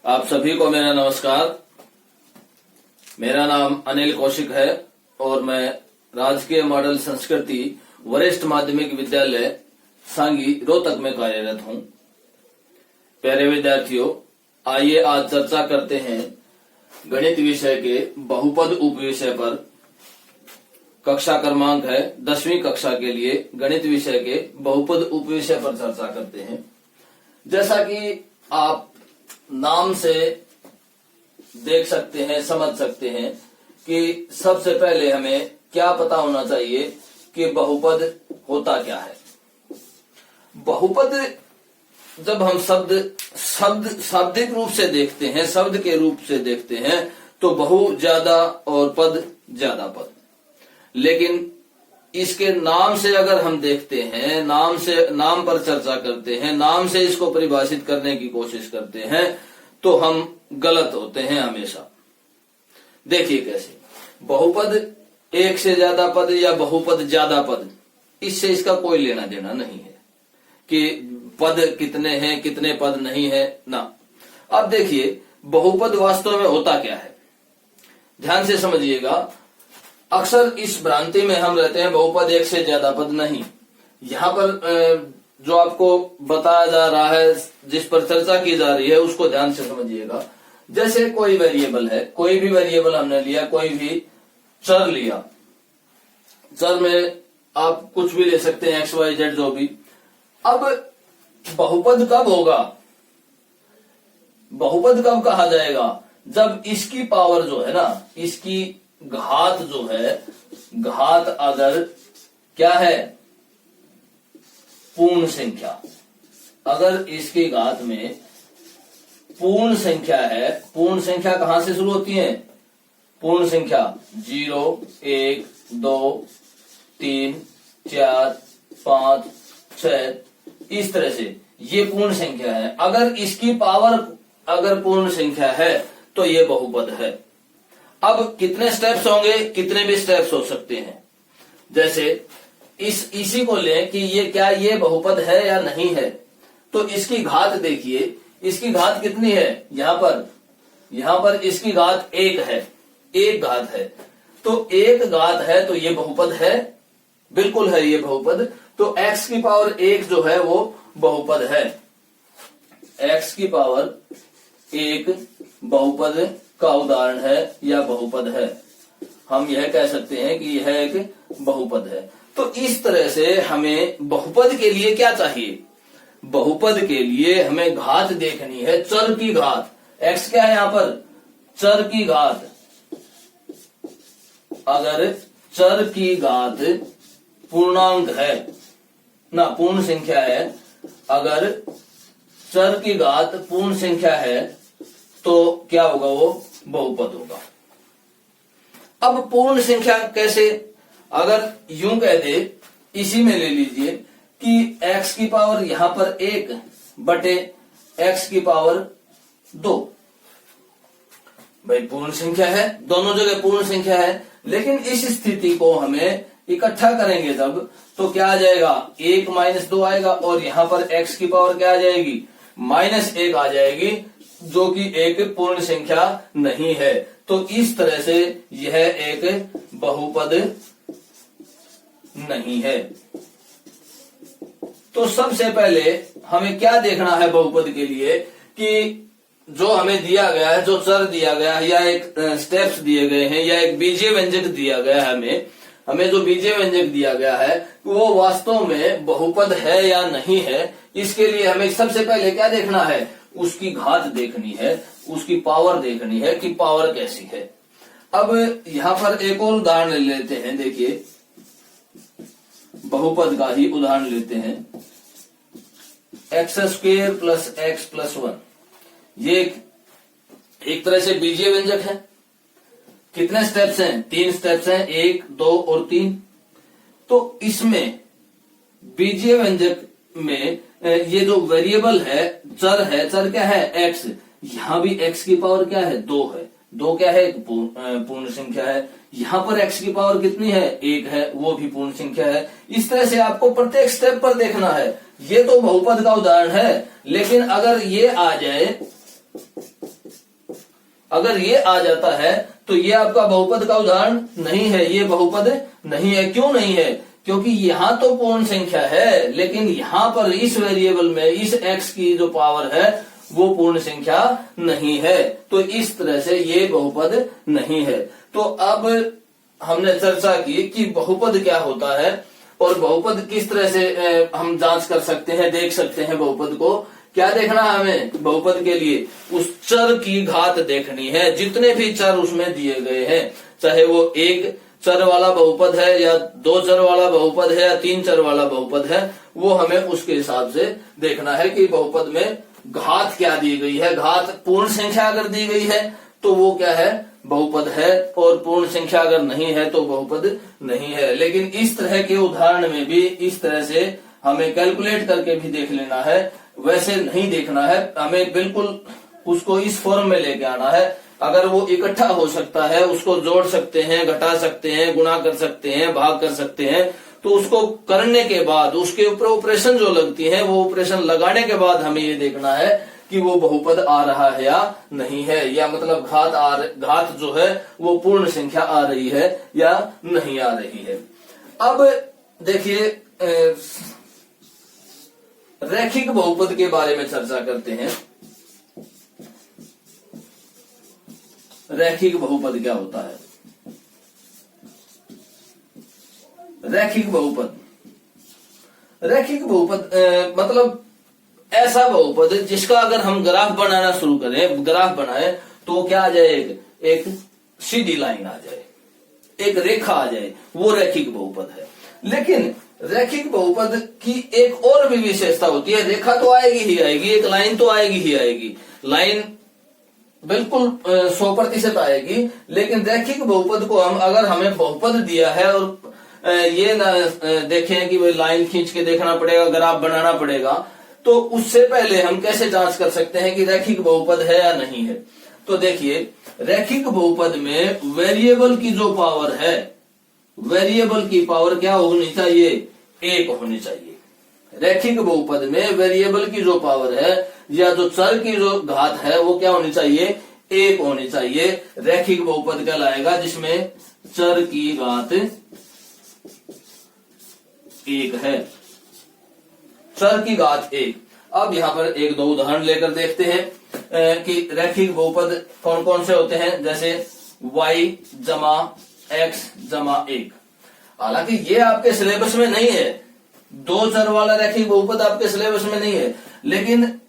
आप सभी को मेरा नमस्कार। मेरा नाम अनिल कौशिक है और मैं राजकीय मॉडल संस्कृति वरिष्ठ माध्यमिक विद्यालय सांगी रोहतक में कार्यरत हूं। प्यारे विद्यार्थियों, आइए आज चर्चा करते हैं गणित विषय के बहुपद उपविषय पर। कक्षा क्रमांक है 10वीं कक्षा के लिए गणित विषय के बहुपद उपविषय पर चर्चा करते हैं। जैसा कि आप नाम से देख सकते हैं, समझ सकते हैं कि सबसे पहले हमें क्या पता होना चाहिए कि बहुपद होता क्या है। बहुपद जब हम शाब्दिक रूप से देखते हैं, शब्द के रूप से देखते हैं तो बहु ज्यादा और पद ज्यादा पद। लेकिन इसके नाम से अगर हम देखते हैं, नाम पर चर्चा करते हैं, नाम से इसको परिभाषित करने की कोशिश करते हैं तो हम गलत होते हैं हमेशा। देखिए कैसे बहुपद एक से ज्यादा पद या बहुपद ज्यादा पद, इससे इसका कोई लेना देना नहीं है कि पद कितने हैं, कितने पद नहीं है ना। अब देखिए बहुपद वास्तव में होता क्या है, ध्यान से समझिएगा। अक्सर इस भ्रांति में हम रहते हैं बहुपद एक से ज्यादा पद नहीं। यहाँ पर जो आपको बताया जा रहा है, जिस पर चर्चा की जा रही है, उसको ध्यान से समझिएगा। जैसे कोई वेरिएबल है, कोई भी वेरिएबल हमने लिया, कोई भी चर लिया। चर में आप कुछ भी ले सकते हैं, एक्स वाई जेड जो भी। अब बहुपद कब होगा, बहुपद कब कहा जाएगा, जब इसकी पावर जो है ना, इसकी घात जो है, घात अगर क्या है, पूर्ण संख्या। अगर इसकी घात में पूर्ण संख्या है, पूर्ण संख्या कहां से शुरू होती है, पूर्ण संख्या 0, 1, 2, 3, 4, 5, 6, इस तरह से ये पूर्ण संख्या है। अगर इसकी पावर अगर पूर्ण संख्या है तो ये बहुपद है। अब कितने स्टेप्स होंगे, कितने भी स्टेप्स हो सकते हैं। जैसे इसी को लें कि ये क्या ये बहुपद है या नहीं है, तो इसकी घात देखिए, इसकी घात कितनी है, यहां पर इसकी घात 1 है, एक घात है, तो एक घात है तो ये बहुपद है, बिल्कुल है ये बहुपद। तो x की पावर 1 जो है वो बहुपद है। x की पावर 1 बहुपद का उदाहरण है या बहुपद है। हम यह कह सकते हैं कि यह एक बहुपद है। तो इस तरह से हमें बहुपद के लिए क्या चाहिए, बहुपद के लिए हमें घात देखनी है, चर की घात। x क्या है यहां पर, चर की घात। अगर चर की घात पूर्णांक है ना, पूर्ण संख्या है, अगर चर की घात पूर्ण संख्या है तो क्या होगा, वो बहुपद होगा। अब पूर्ण संख्या कैसे, अगर यूं कह दे, इसी में ले लीजिए कि x की पावर यहां पर 1 बटे x की पावर 2, भाई पूर्ण संख्या है, दोनों जगह पूर्ण संख्या है। लेकिन इस स्थिति को हमें इकट्ठा करेंगे जब, तो क्या आ जाएगा, 1 - 2 आएगा और यहां पर x की पावर क्या आ जाएगी, -1 आ जाएगी, जो कि एक पूर्ण संख्या नहीं है। तो इस तरह से यह एक बहुपद नहीं है। तो सबसे पहले हमें क्या देखना है बहुपद के लिए, कि जो हमें दिया गया है, जो चर दिया गया है या एक स्टेप्स दिए गए हैं या एक बीजीय व्यंजक दिया गया है, हमें जो बीजीय व्यंजक दिया गया है वो वास्तव में बहुपद है या नहीं है। इसके लिए हमें सबसे पहले क्या देखना है, उसकी घात देखनी है, उसकी पावर देखनी है कि पावर कैसी है। अब यहां पर एक और उदाहरण ले लेते हैं। देखिए बहुपद का ही उदाहरण लेते हैं, x² + x + 1। ये एक तरह से बीजीय व्यंजक है। कितने स्टेप्स हैं, 3 स्टेप्स हैं, 1, 2 और 3। तो इसमें बीजीय व्यंजक में ये जो वेरिएबल है, चर क्या है, x। यहां भी x की पावर क्या है, 2 है, 2 क्या है, पूर्ण संख्या है। यहाँ पर x की पावर कितनी है, 1 है, वो भी पूर्ण संख्या है। इस तरह से आपको प्रत्येक स्टेप पर देखना है। ये तो बहुपद का उदाहरण है, लेकिन अगर ये आ जाए अगर ये आ जाता है तो ये आपका बहुपद का उदाहरण नहीं है, ये बहुपद नहीं है। क्यों नहीं है? क्योंकि यहाँ तो पूर्ण संख्या है, लेकिन यहाँ पर इस वेरिएबल में इस x की जो पावर है वो पूर्ण संख्या नहीं है, तो इस तरह से ये बहुपद नहीं है। तो अब हमने चर्चा की कि बहुपद क्या होता है और बहुपद किस तरह से हम जांच कर सकते हैं, देख सकते हैं। बहुपद को क्या देखना है हमें? बहुपद के लिए उस चर की घात देखनी है, जितने भी चर उसमें दिए गए हैं, चाहे वो एक चर वाला बहुपद है या दो चर वाला बहुपद है या तीन चर वाला बहुपद है, वो हमें उसके हिसाब से देखना है कि बहुपद में घात क्या दी गई है। घात पूर्ण संख्या अगर दी गई है तो वो क्या है? बहुपद है, और पूर्ण संख्या अगर नहीं है तो बहुपद नहीं है। लेकिन इस तरह के उदाहरण में भी इस तरह से हमें कैलकुलेट करके भी देख लेना है, वैसे नहीं देखना है। हमें बिल्कुल उसको इस फॉर्म में लेके आना है। अगर वो इकट्ठा हो सकता है, उसको जोड़ सकते हैं, घटा सकते हैं, गुणा कर सकते हैं, भाग कर सकते हैं, तो उसको करने के बाद उसके ऊपर ऑपरेशन जो लगती है, वो ऑपरेशन लगाने के बाद हमें ये देखना है कि वो बहुपद आ रहा है या नहीं है, या मतलब घात जो है वो पूर्ण संख्या आ रही है या नहीं आ रही है। अब देखिए रैखिक बहुपद के बारे में चर्चा करते हैं। रैखिक बहुपद क्या होता है? रैखिक बहुपद मतलब ऐसा बहुपद जिसका अगर हम ग्राफ बनाना शुरू करें, ग्राफ बनाए तो क्या आ जाए? एक सीधी लाइन आ जाए, एक रेखा आ जाए, वो रैखिक बहुपद है। लेकिन रैखिक बहुपद की एक और भी विशेषता होती है। रेखा तो आएगी ही आएगी, एक लाइन तो आएगी ही आएगी, लाइन बिल्कुल 100% आएगी। लेकिन रैखिक बहुपद को अगर हमें बहुपद दिया है और ये ना देखें कि भाई लाइन खींच के देखना पड़ेगा, ग्राफ बनाना पड़ेगा, तो उससे पहले हम कैसे जांच कर सकते हैं कि रैखिक बहुपद है या नहीं है? तो देखिए रैखिक बहुपद में वेरिएबल की जो पावर है, वेरिएबल की पावर क्या होनी चाहिए? 1 होनी चाहिए। रैखिक बहुपद में वेरिएबल की जो पावर है या जो चर की जो घात है वो क्या होनी चाहिए? 1 होनी चाहिए। रैखिक बहुपद कहलाएगा जिसमें चर की घात 1 है, चर की घात 1। अब यहाँ पर एक दो उदाहरण लेकर देखते हैं कि रैखिक बहुपद कौन कौन से होते हैं। जैसे y जमा x जमा 1। हालांकि ये आपके सिलेबस में नहीं है, दो चर वाला रैखिक बहुपद आपके सिलेबस में नहीं है, लेकिन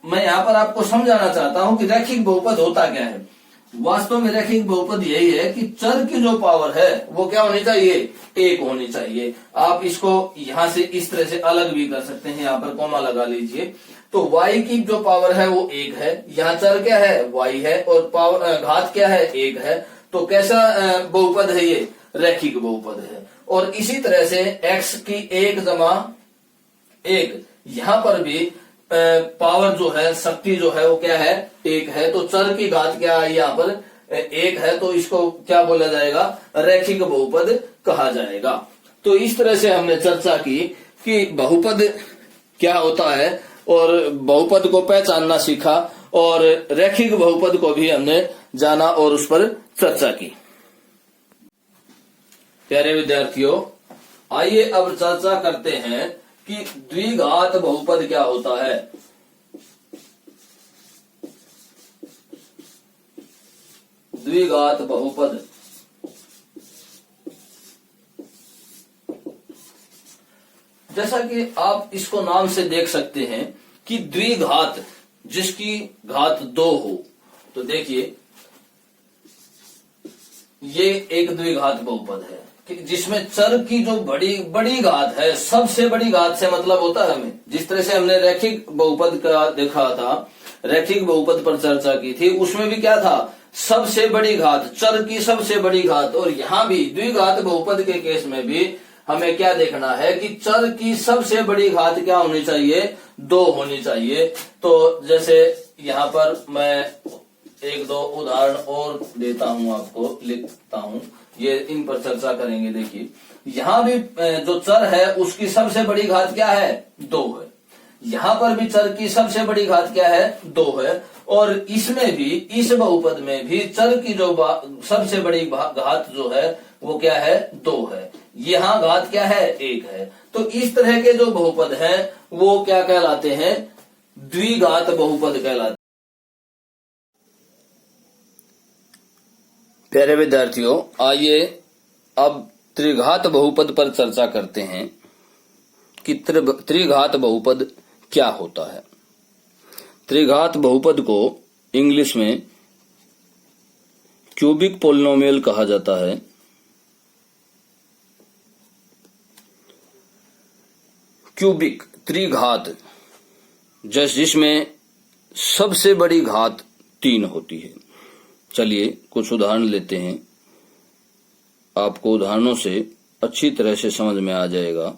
मैं यहाँ पर आपको समझाना चाहता हूं कि रैखिक बहुपद होता क्या है। वास्तव में रैखिक बहुपद यही है कि चर की जो पावर है वो क्या होनी चाहिए? 1 होनी चाहिए। आप इसको यहां से इस तरह से अलग भी कर सकते हैं, यहाँ पर कॉमा लगा लीजिए। तो y की जो पावर है वो 1 है, यहाँ चर क्या है? y है, और पावर घात क्या है? 1 है। तो कैसा बहुपद है ये? रैखिक बहुपद है। और इसी तरह से x की 1 जमा 1, यहां पर भी पावर जो है, शक्ति जो है वो क्या है? 1 है। तो चर की घात क्या है? यहाँ पर 1 है, तो इसको क्या बोला जाएगा? रैखिक बहुपद कहा जाएगा। तो इस तरह से हमने चर्चा की कि बहुपद क्या होता है और बहुपद को पहचानना सीखा, और रैखिक बहुपद को भी हमने जाना और उस पर चर्चा की। प्यारे विद्यार्थियों, आइए अब चर्चा करते हैं कि द्विघात बहुपद क्या होता है। द्विघात बहुपद जैसा कि आप इसको नाम से देख सकते हैं कि द्विघात, जिसकी घात 2 हो। तो देखिए ये एक द्विघात बहुपद है कि जिसमें चर की जो बड़ी घात है, सबसे बड़ी घात से मतलब होता है हमें, जिस तरह से हमने रैखिक बहुपद का देखा था, रैखिक बहुपद पर चर्चा की थी, उसमें भी क्या था? सबसे बड़ी घात, चर की सबसे बड़ी घात। और यहाँ भी द्विघात बहुपद के केस में भी हमें क्या देखना है कि चर की सबसे बड़ी घात क्या होनी चाहिए? 2 होनी चाहिए। तो जैसे यहाँ पर मैं एक दो उदाहरण और देता हूं, आपको लिखता हूं, ये इन पर चर्चा करेंगे। देखिए यहाँ भी जो चर है उसकी सबसे बड़ी घात क्या है? 2 है। यहाँ पर भी चर की सबसे बड़ी घात क्या है? 2 है। और इसमें भी, इस बहुपद में भी चर की जो सबसे बड़ी घात जो है वो क्या है, 2 है। यहाँ घात क्या है, 1 है। तो इस तरह के जो बहुपद हैं वो क्या कहलाते हैं, द्विघात बहुपद कहलाते हैं। प्यारे विद्यार्थियों, आइए अब त्रिघात बहुपद पर चर्चा करते हैं कि त्रिघात बहुपद क्या होता है। त्रिघात बहुपद को इंग्लिश में क्यूबिक पोलिनोमियल कहा जाता है। क्यूबिक त्रिघात, जिसमें सबसे बड़ी घात 3 होती है। चलिए कुछ उदाहरण लेते हैं, आपको उदाहरणों से अच्छी तरह से समझ में आ जाएगा।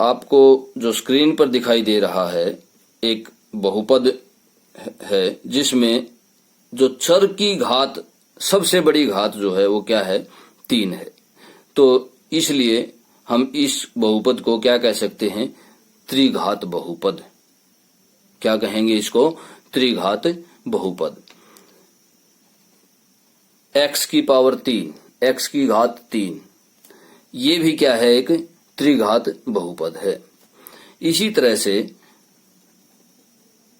आपको जो स्क्रीन पर दिखाई दे रहा है एक बहुपद है जिसमें जो चर की घात, सबसे बड़ी घात जो है वो क्या है, 3 है। तो इसलिए हम इस बहुपद को क्या कह सकते हैं, त्रिघात बहुपद। क्या कहेंगे इसको, त्रिघात बहुपद। x की पावर 3, x की घात 3, ये भी क्या है, एक त्रिघात बहुपद है। इसी तरह से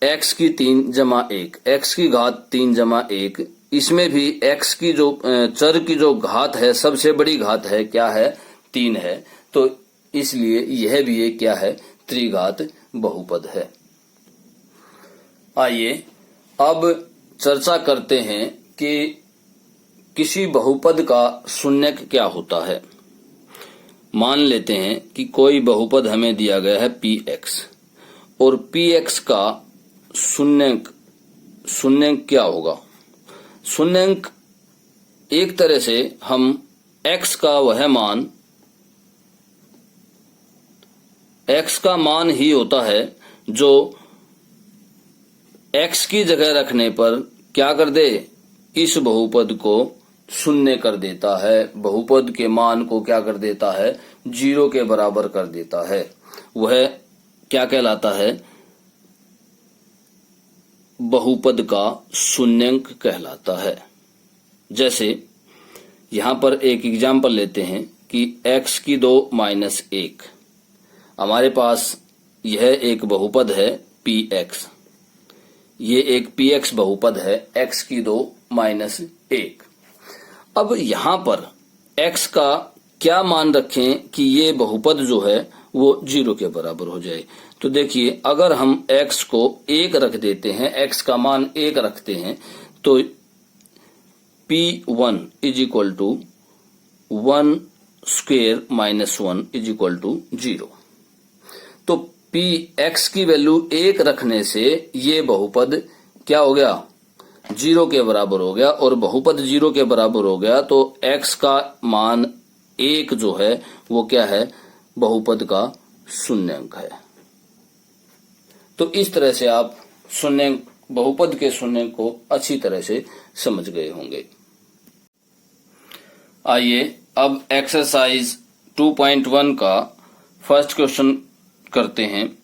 x की 3 जमा 1, x की घात 3 जमा 1, इसमें भी x की जो चर की जो घात है, सबसे बड़ी घात है, क्या है, 3 है। तो इसलिए यह भी एक क्या है, त्रिघात बहुपद है। आइए अब चर्चा करते हैं कि किसी बहुपद का शून्यक क्या होता है। मान लेते हैं कि कोई बहुपद हमें दिया गया है px, और px का शून्यक क्या होगा। शून्यक एक तरह से हम x का वह मान, x का मान ही होता है जो x की जगह रखने पर क्या कर दे, इस बहुपद को शून्य कर देता है, बहुपद के मान को क्या कर देता है, 0 के बराबर कर देता है। वह क्या कहलाता है, बहुपद का शून्यंक कहलाता है। जैसे यहां पर एक एग्जाम्पल लेते हैं कि x की 2 माइनस 1, हमारे पास यह एक बहुपद है px, ये एक px बहुपद है, x की 2 माइनस 1। अब यहाँ पर x का क्या मान रखें कि ये बहुपद जो है वो 0 के बराबर हो जाए। तो देखिए, अगर हम x को 1 रख देते हैं, x का मान 1 रखते हैं, तो p1 is equal to 1 square minus 1 is equal to 0। तो px की वैल्यू 1 रखने से ये बहुपद क्या हो गया, 0 के बराबर हो गया, और बहुपद 0 के बराबर हो गया तो x का मान 1 जो है वो क्या है, बहुपद का शून्यंक है। तो इस तरह से आप शून्यंक, बहुपद के शून्यंक को अच्छी तरह से समझ गए होंगे। आइए अब एक्सरसाइज 2.1 का फर्स्ट क्वेश्चन करते हैं।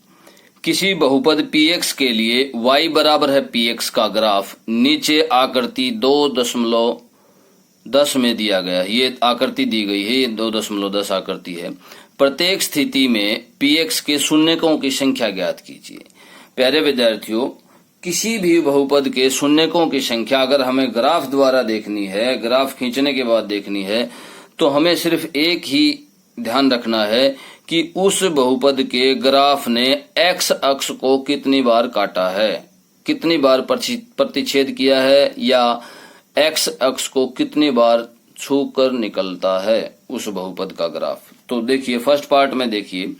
किसी बहुपद px के लिए y बराबर है px का ग्राफ नीचे आकृति 2.10 में दिया गया है। ये आकृति दी गई है, ये 2.10 आकृति है। प्रत्येक स्थिति में px के शून्यकों की संख्या ज्ञात कीजिए। प्यारे विद्यार्थियों, किसी भी बहुपद के शून्यकों की संख्या अगर हमें ग्राफ द्वारा देखनी है, ग्राफ खींचने के बाद देखनी है, तो हमें सिर्फ एक ही ध्यान रखना है कि उस बहुपद के ग्राफ ने x अक्ष को कितनी बार काटा है, कितनी बार प्रतिच्छेद किया है, या x अक्ष को कितनी बार छू कर निकलता है उस बहुपद का ग्राफ। तो देखिए, फर्स्ट पार्ट में देखिए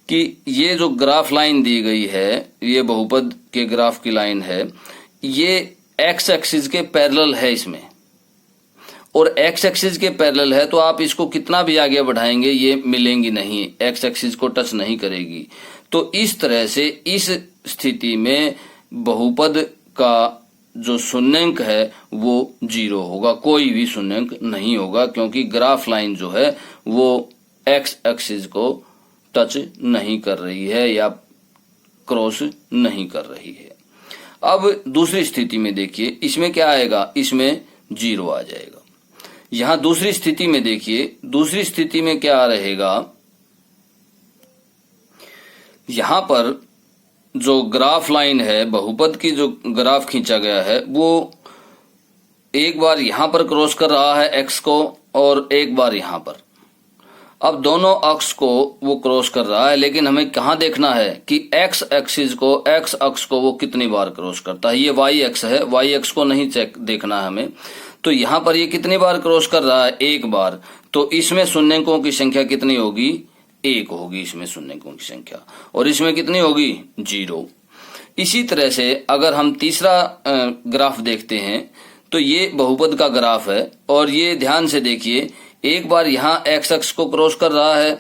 कि ये जो ग्राफ लाइन दी गई है, ये बहुपद के ग्राफ की लाइन है, ये x एक्सिस के पैरेलल है इसमें, और x एक्सिस के पैरेलल है तो आप इसको कितना भी आगे बढ़ाएंगे ये मिलेंगी नहीं, x एक्सिस को टच नहीं करेगी। तो इस तरह से इस स्थिति में बहुपद का जो शून्यंक है वो 0 होगा, कोई भी शून्यंक नहीं होगा, क्योंकि ग्राफ लाइन जो है वो x एक्सिस को टच नहीं कर रही है या क्रॉस नहीं कर रही है। अब दूसरी स्थिति में देखिए, इसमें क्या आएगा, इसमें 0 आ जाएगा। यहां दूसरी स्थिति में देखिए, दूसरी स्थिति में क्या रहेगा, यहां पर जो ग्राफ लाइन है, बहुपद की जो ग्राफ खींचा गया है, वो एक बार यहां पर क्रॉस कर रहा है एक्स को और एक बार यहां पर। अब दोनों अक्ष को वो क्रॉस कर रहा है, लेकिन हमें कहां देखना है कि एक्स एक्सिस को, एक्स अक्ष को वो कितनी बार क्रॉस करता है। ये वाई एक्स है, वाई एक्स को नहीं चेक देखना है हमें। तो यहां पर ये कितनी बार क्रॉस कर रहा है, एक बार। तो इसमें शून्यकों की संख्या कितनी होगी, 1 होगी इसमें शून्यकों की संख्या, और इसमें कितनी होगी, 0। इसी तरह से अगर हम तीसरा ग्राफ देखते हैं तो ये बहुपद का ग्राफ है, और ये ध्यान से देखिए, एक बार यहां एक्स अक्ष को क्रॉस कर रहा है,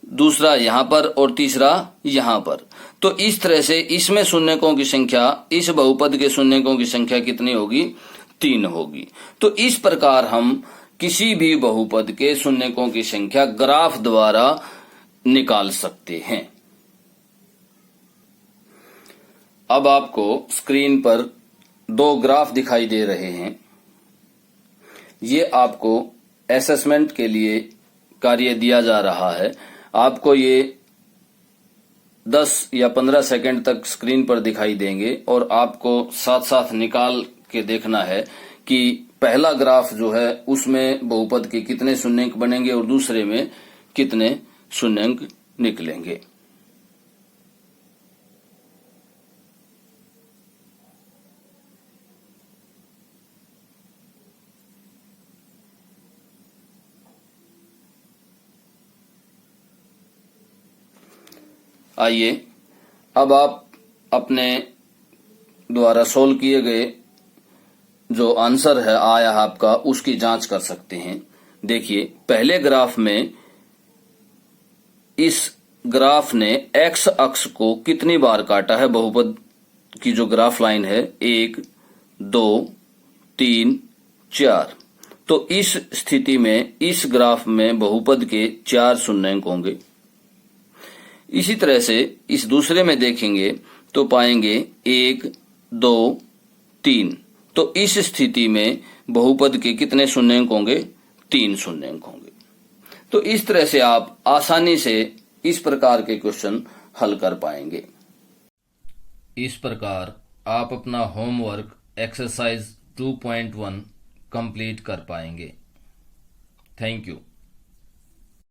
दूसरा यहां पर और तीसरा यहां पर। तो इस तरह से इसमें शून्यकों की संख्या, इस बहुपद के शून्यकों की संख्या कितनी होगी, 3 होगी। तो इस प्रकार हम किसी भी बहुपद के शून्यकों की संख्या ग्राफ द्वारा निकाल सकते हैं। अब आपको स्क्रीन पर 2 ग्राफ दिखाई दे रहे हैं। ये आपको असेसमेंट के लिए कार्य दिया जा रहा है। आपको ये 10 या 15 सेकंड तक स्क्रीन पर दिखाई देंगे, और आपको साथ साथ निकाल के देखना है कि पहला ग्राफ जो है उसमें बहुपद के कितने शून्यंक बनेंगे और दूसरे में कितने शून्यंक निकलेंगे। आइए अब आप अपने द्वारा सोल्व किए गए जो आंसर है आया आपका, उसकी जांच कर सकते हैं। देखिए, पहले ग्राफ में इस ग्राफ ने एक्स अक्ष को कितनी बार काटा है, बहुपद की जो ग्राफ लाइन है, 1 2 3 4। तो इस स्थिति में इस ग्राफ में बहुपद के 4 शून्यंक होंगे। इसी तरह से इस दूसरे में देखेंगे तो पाएंगे 1 2 3। तो इस स्थिति में बहुपद के कितने शून्यंक होंगे, 3 शून्यंक होंगे। तो इस तरह से आप आसानी से इस प्रकार के क्वेश्चन हल कर पाएंगे। इस प्रकार आप अपना होमवर्क एक्सरसाइज 2.1 कंप्लीट कर पाएंगे। Thank you.